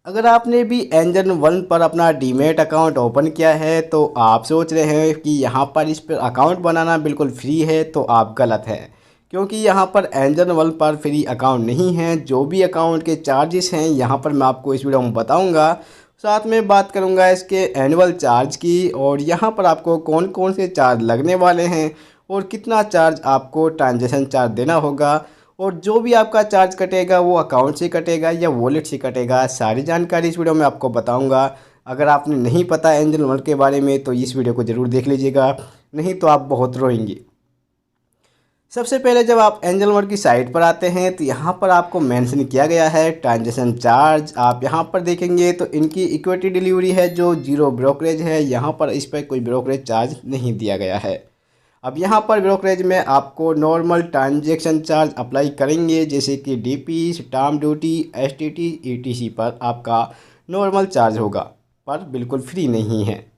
अगर आपने भी एंजल वन पर अपना डीमैट अकाउंट ओपन किया है तो आप सोच रहे हैं कि यहाँ पर इस पर अकाउंट बनाना बिल्कुल फ्री है, तो आप गलत हैं। क्योंकि यहाँ पर एंजल वन पर फ्री अकाउंट नहीं है। जो भी अकाउंट के चार्जेस हैं यहाँ पर मैं आपको इस वीडियो में बताऊँगा। साथ में बात करूँगा इसके एनुअल चार्ज की, और यहाँ पर आपको कौन कौन से चार्ज लगने वाले हैं और कितना चार्ज आपको ट्रांजेक्शन चार्ज देना होगा, और जो भी आपका चार्ज कटेगा वो अकाउंट से कटेगा या वॉलेट से कटेगा। सारी जानकारी इस वीडियो में आपको बताऊंगा। अगर आपने नहीं पता एंजल वन के बारे में तो इस वीडियो को ज़रूर देख लीजिएगा, नहीं तो आप बहुत रोएंगे। सबसे पहले जब आप एंजल वन की साइट पर आते हैं तो यहाँ पर आपको मेंशन किया गया है ट्रांजेक्शन चार्ज। आप यहाँ पर देखेंगे तो इनकी इक्विटी डिलीवरी है जो जीरो ब्रोकरेज है। यहाँ पर इस पर कोई ब्रोकरेज चार्ज नहीं दिया गया है। अब यहाँ पर ब्रोकरेज में आपको नॉर्मल ट्रांजैक्शन चार्ज अप्लाई करेंगे, जैसे कि DP, stamp duty, STT, etc पर आपका नॉर्मल चार्ज होगा, पर बिल्कुल फ्री नहीं है।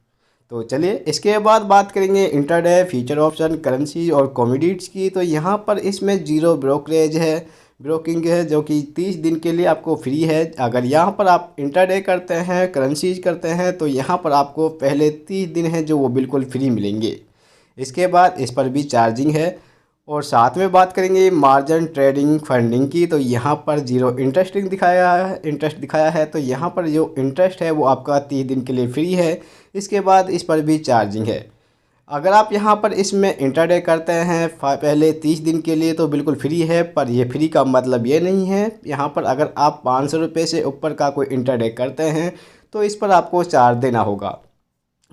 तो चलिए इसके बाद बात करेंगे इंटरडे, फ्यूचर ऑप्शन, करेंसी और कमोडिटीज़ की। तो यहाँ पर इसमें जीरो ब्रोकरेज है, ब्रोकिंग है, जो कि 30 दिन के लिए आपको फ्री है। अगर यहाँ पर आप इंटरडे करते हैं, करेंसीज करते हैं, तो यहाँ पर आपको पहले 30 दिन है जो वो बिल्कुल फ्री मिलेंगे। इसके बाद इस पर भी चार्जिंग है। और साथ में बात करेंगे मार्जिन ट्रेडिंग फंडिंग की। तो यहाँ पर जीरो इंटरेस्टिंग इंटरेस्ट दिखाया है। तो यहाँ पर जो इंटरेस्ट है वो आपका 30 दिन के लिए फ्री है। इसके बाद इस पर भी चार्जिंग है। अगर आप यहाँ पर इसमें इंटरडे करते हैं पहले 30 दिन के लिए तो बिल्कुल फ्री है, पर ये फ्री का मतलब ये नहीं है। यहाँ पर अगर आप 500 रुपये से ऊपर का कोई इंटरडे करते हैं तो इस पर आपको चार्ज देना होगा।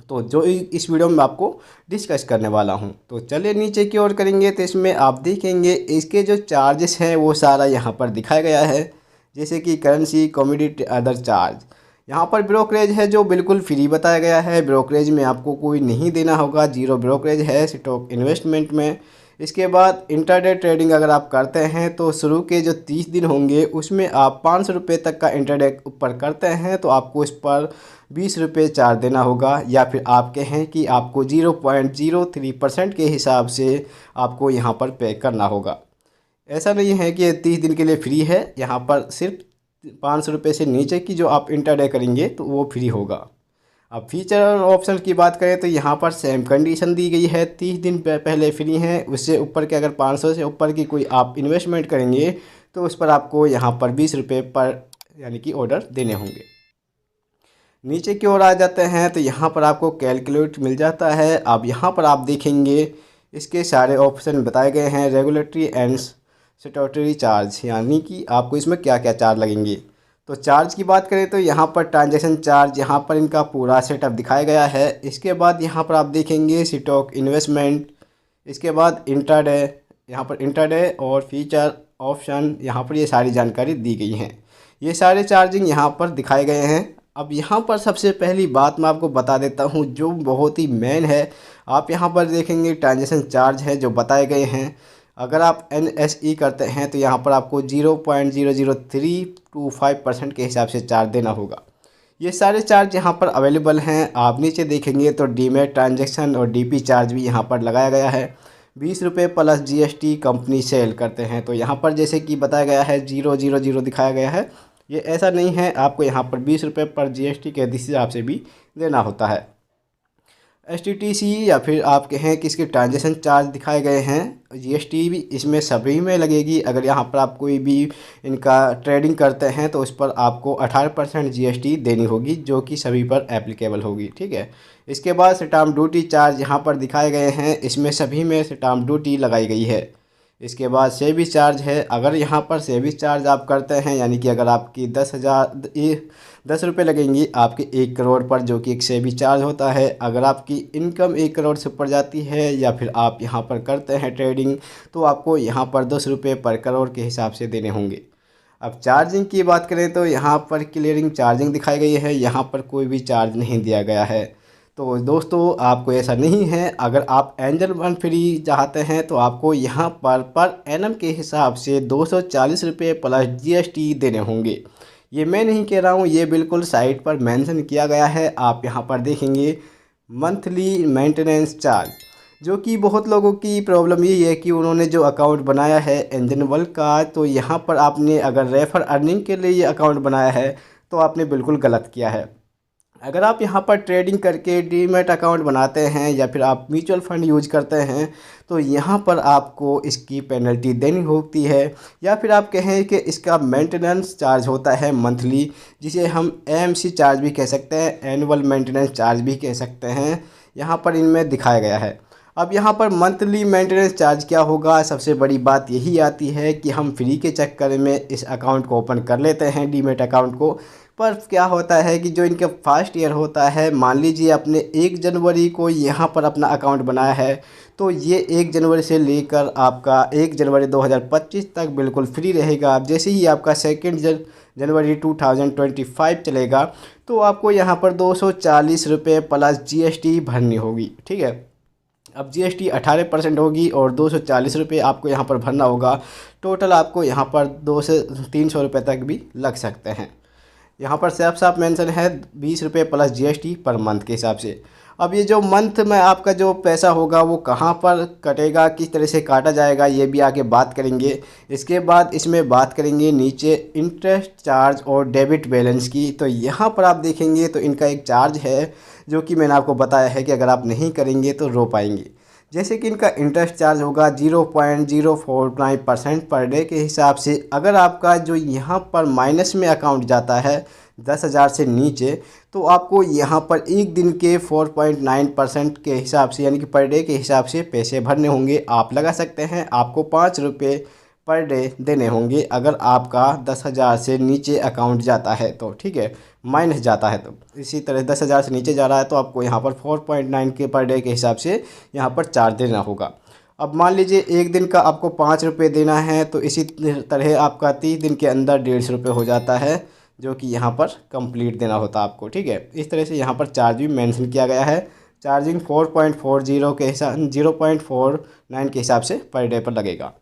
तो जो इस वीडियो में आपको डिस्कस करने वाला हूं। तो चलिए नीचे की ओर करेंगे तो इसमें आप देखेंगे इसके जो चार्जेस हैं वो सारा यहाँ पर दिखाया गया है, जैसे कि करेंसी, कमोडिटी, अदर चार्ज। यहाँ पर ब्रोकरेज है जो बिल्कुल फ्री बताया गया है। ब्रोकरेज में आपको कोई नहीं देना होगा, जीरो ब्रोकरेज है स्टॉक इन्वेस्टमेंट में। इसके बाद इंटरडे ट्रेडिंग अगर आप करते हैं तो शुरू के जो 30 दिन होंगे उसमें आप 500 रुपये तक का इंटरडे ऊपर करते हैं तो आपको इस पर 20 रुपये चार्ज देना होगा, या फिर आप कहें कि आपको 0.03% के हिसाब से आपको यहाँ पर पे करना होगा। ऐसा नहीं है कि 30 दिन के लिए फ्री है। यहाँ पर सिर्फ 500 रुपये से नीचे की जो आप इंटरडे करेंगे तो वो फ्री होगा। अब फीचर और ऑप्शन की बात करें तो यहाँ पर सेम कंडीशन दी गई है, 30 दिन पहले फ्री हैं। उससे ऊपर के अगर 500 से ऊपर की कोई आप इन्वेस्टमेंट करेंगे तो उस पर आपको यहाँ पर 20 रुपये पर यानी कि ऑर्डर देने होंगे। नीचे की ओर आ जाते हैं तो यहाँ पर आपको कैलकुलेट मिल जाता है। अब यहाँ पर आप देखेंगे इसके सारे ऑप्शन बताए गए हैं, रेगुलेटरी एंड स्टैट्यूटरी चार्ज, यानी कि आपको इसमें क्या क्या चार्ज लगेंगे। तो चार्ज की बात करें तो यहाँ पर ट्रांजैक्शन चार्ज, यहाँ पर इनका पूरा सेटअप दिखाया गया है। इसके बाद यहाँ पर आप देखेंगे स्टॉक इन्वेस्टमेंट, इसके बाद इंटरडे, यहाँ पर इंटरडे और फीचर ऑप्शन, यहाँ पर ये सारी जानकारी दी गई हैं। ये सारे चार्जिंग यहाँ पर दिखाए गए हैं। अब यहाँ पर सबसे पहली बात मैं आपको बता देता हूँ जो बहुत ही मेन है। आप यहाँ पर देखेंगे ट्रांजैक्शन चार्ज है जो बताए गए हैं। अगर आप NSE करते हैं तो यहाँ पर आपको 0.000325% के हिसाब से चार्ज देना होगा। ये सारे चार्ज यहाँ पर अवेलेबल हैं। आप नीचे देखेंगे तो डीमैट ट्रांजैक्शन और DP चार्ज भी यहाँ पर लगाया गया है। 20 रुपये प्लस GST कंपनी सेल करते हैं तो यहाँ पर जैसे कि बताया गया है 000 दिखाया गया है। ये ऐसा नहीं है, आपको यहाँ पर 20 रुपये पर GST के हिसाब से भी देना होता है। STTC या फिर आप कहें कि इसके ट्रांजैक्शन चार्ज दिखाए गए हैं, GST भी इसमें सभी में लगेगी। अगर यहाँ पर आप कोई भी इनका ट्रेडिंग करते हैं तो उस पर आपको 18% GST देनी होगी, जो कि सभी पर एप्लीकेबल होगी, ठीक है। इसके बाद स्टाम्प ड्यूटी चार्ज यहाँ पर दिखाए गए हैं, इसमें सभी में स्टाम्प ड्यूटी लगाई गई है। इसके बाद सर्विस चार्ज है। अगर यहाँ पर सर्विस चार्ज आप करते हैं, यानी कि अगर आपकी 10 रुपये लगेंगी आपके 1 करोड़ पर, जो कि एक सर्विस चार्ज होता है। अगर आपकी इनकम 1 करोड़ से ऊपर जाती है या फिर आप यहाँ पर करते हैं ट्रेडिंग तो आपको यहाँ पर 10 रुपये पर करोड़ के हिसाब से देने होंगे। अब चार्जिंग की बात करें तो यहाँ पर क्लियरिंग चार्जिंग दिखाई गई है, यहाँ पर कोई भी चार्ज नहीं दिया गया है। तो दोस्तों आपको ऐसा नहीं है। अगर आप एंजल वन फ्री चाहते हैं तो आपको यहाँ पर एनम के हिसाब से 240 रुपये प्लस GST देने होंगे। ये मैं नहीं कह रहा हूँ, ये बिल्कुल साइट पर मेंशन किया गया है। आप यहाँ पर देखेंगे मंथली मेंटेनेंस चार्ज, जो कि बहुत लोगों की प्रॉब्लम यही है कि उन्होंने जो अकाउंट बनाया है एंजल वन का, तो यहाँ पर आपने अगर रेफर अर्निंग के लिए ये अकाउंट बनाया है तो आपने बिल्कुल गलत किया है। अगर आप यहाँ पर ट्रेडिंग करके डीमैट अकाउंट बनाते हैं या फिर आप म्यूचुअल फंड यूज करते हैं तो यहाँ पर आपको इसकी पेनल्टी देनी होती है, या फिर आप कहें कि इसका मेंटेनेंस चार्ज होता है मंथली, जिसे हम एएमसी चार्ज भी कह सकते हैं, एनुअल मेंटेनेंस चार्ज भी कह सकते हैं। यहाँ पर इनमें दिखाया गया है। अब यहाँ पर मंथली मेंटेनेंस चार्ज क्या होगा, सबसे बड़ी बात यही आती है कि हम फ्री के चक्कर में इस अकाउंट को ओपन कर लेते हैं, डीमैट अकाउंट को। पर क्या होता है कि जो इनका फर्स्ट ईयर होता है, मान लीजिए आपने 1 जनवरी को यहाँ पर अपना अकाउंट बनाया है, तो ये 1 जनवरी से लेकर आपका 1 जनवरी 2025 तक बिल्कुल फ्री रहेगा। अब जैसे ही आपका 2 जनवरी 2025 चलेगा तो आपको यहाँ पर 240 रुपये प्लस जीएसटी भरनी होगी, ठीक है। अब जीएसटी 18% होगी और 240 रुपये आपको यहाँ पर भरना होगा। टोटल आपको यहाँ पर 200 से 300 रुपये तक भी लग सकते हैं। यहाँ पर साफ साफ मेंशन है 20 रुपये प्लस जीएसटी पर मंथ के हिसाब से। अब ये जो मंथ में आपका जो पैसा होगा वो कहाँ पर कटेगा, किस तरह से काटा जाएगा, ये भी आगे बात करेंगे। इसके बाद इसमें बात करेंगे नीचे इंटरेस्ट चार्ज और डेबिट बैलेंस की। तो यहाँ पर आप देखेंगे तो इनका एक चार्ज है जो कि मैंने आपको बताया है कि अगर आप नहीं करेंगे तो रो पाएंगे। जैसे कि इनका इंटरेस्ट चार्ज होगा 0.049% पर डे के हिसाब से। अगर आपका जो यहाँ पर माइनस में अकाउंट जाता है 10,000 से नीचे, तो आपको यहाँ पर एक दिन के 4.9% के हिसाब से, यानी कि पर डे के हिसाब से पैसे भरने होंगे। आप लगा सकते हैं आपको 5 रुपये पर डे देने होंगे अगर आपका 10,000 से नीचे अकाउंट जाता है तो, ठीक है, माइनस जाता है तो। इसी तरह 10,000 से नीचे जा रहा है तो आपको यहाँ पर 4.9 के पर डे के हिसाब से यहाँ पर चार्ज देना होगा। अब मान लीजिए एक दिन का आपको 5 रुपये देना है, तो इसी तरह आपका 30 दिन के अंदर 150 रुपये हो जाता है, जो कि यहाँ पर कंप्लीट देना होता है आपको, ठीक है। इस तरह से यहाँ पर चार्ज भी मेंशन किया गया है। चार्जिंग 4.40 के हिसाब 0.49 के हिसाब से पर डे पर लगेगा।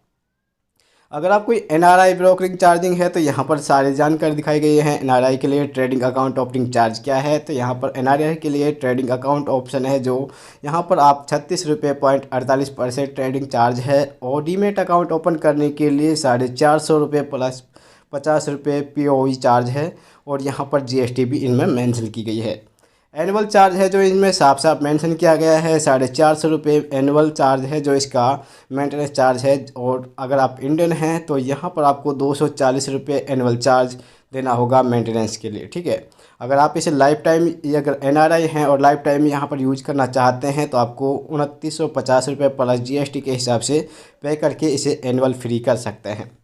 अगर आप कोई एनआरआई ब्रोकरिंग चार्जिंग है तो यहाँ पर सारी जानकारी दिखाई गई है। एनआरआई के लिए ट्रेडिंग अकाउंट ओपनिंग चार्ज क्या है, तो यहाँ पर एनआरआई के लिए ट्रेडिंग अकाउंट ऑप्शन है, जो यहाँ पर आप 36 रुपये 48% ट्रेडिंग चार्ज है। और डीमैट अकाउंट ओपन करने के लिए 450 रुपये प्लस 50 रुपये पीओई चार्ज है। और यहाँ पर जीएसटी भी इनमें मेंशन की गई है। एनुअल चार्ज है जो इनमें साफ साफ मेंशन किया गया है, 450 रुपये एनुअल चार्ज है जो इसका मेंटेनेंस चार्ज है। और अगर आप इंडियन हैं तो यहाँ पर आपको 240 रुपये एनुअल चार्ज देना होगा मेंटेनेंस के लिए, ठीक है। अगर आप इसे लाइफ टाइम, अगर एनआरआई हैं और लाइफ टाइम यहाँ पर यूज करना चाहते हैं तो आपको 2950 रुपये प्लस जीएसटी के हिसाब से पे करके इसे एनुअल फ्री कर सकते हैं।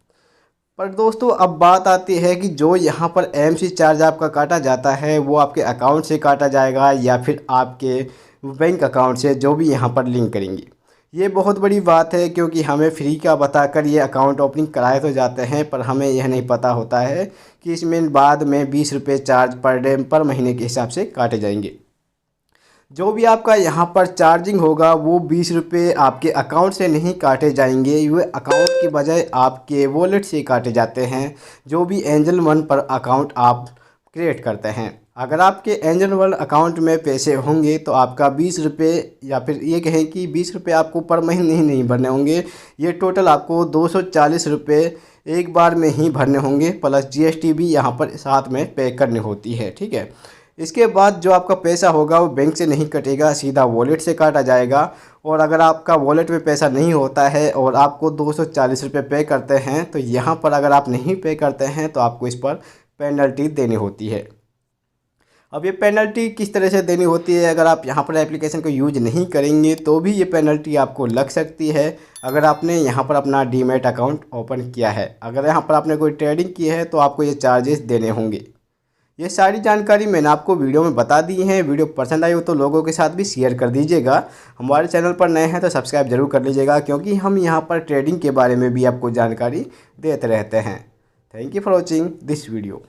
पर दोस्तों अब बात आती है कि जो यहाँ पर एएमसी चार्ज आपका काटा जाता है वो आपके अकाउंट से काटा जाएगा या फिर आपके बैंक अकाउंट से, जो भी यहाँ पर लिंक करेंगे। ये बहुत बड़ी बात है क्योंकि हमें फ्री का बताकर ये अकाउंट ओपनिंग कराए तो जाते हैं, पर हमें यह नहीं पता होता है कि इसमें बाद में 20 रुपये चार्ज पर डे पर महीने के हिसाब से काटे जाएंगे। जो भी आपका यहाँ पर चार्जिंग होगा वो 20 रुपये आपके अकाउंट से नहीं काटे जाएंगे, ये अकाउंट की बजाय आपके वॉलेट से काटे जाते हैं, जो भी एंजल वन पर अकाउंट आप क्रिएट करते हैं। अगर आपके एंजल वन अकाउंट में पैसे होंगे तो आपका 20 रुपये, या फिर ये कहें कि 20 रुपये आपको पर महीने ही नहीं भरने होंगे, ये टोटल आपको 240 रुपये एक बार में ही भरने होंगे, प्लस जीएसटी भी यहाँ पर साथ में पे करनी होती है, ठीक है। इसके बाद जो आपका पैसा होगा वो बैंक से नहीं कटेगा, सीधा वॉलेट से काटा जाएगा। और अगर आपका वॉलेट में पैसा नहीं होता है और आपको 240 रुपये पे करते हैं तो यहाँ पर अगर आप नहीं पे करते हैं तो आपको इस पर पेनल्टी देनी होती है। अब ये पेनल्टी किस तरह से देनी होती है, अगर आप यहाँ पर एप्लीकेशन को यूज नहीं करेंगे तो भी ये पेनल्टी आपको लग सकती है अगर आपने यहाँ पर अपना डीमैट अकाउंट ओपन किया है। अगर यहाँ पर आपने कोई ट्रेडिंग की है तो आपको ये चार्जेस देने होंगे। ये सारी जानकारी मैंने आपको वीडियो में बता दी है। वीडियो पसंद आई हो तो लोगों के साथ भी शेयर कर दीजिएगा। हमारे चैनल पर नए हैं तो सब्सक्राइब जरूर कर लीजिएगा, क्योंकि हम यहाँ पर ट्रेडिंग के बारे में भी आपको जानकारी देते रहते हैं। Thank you for watching this video.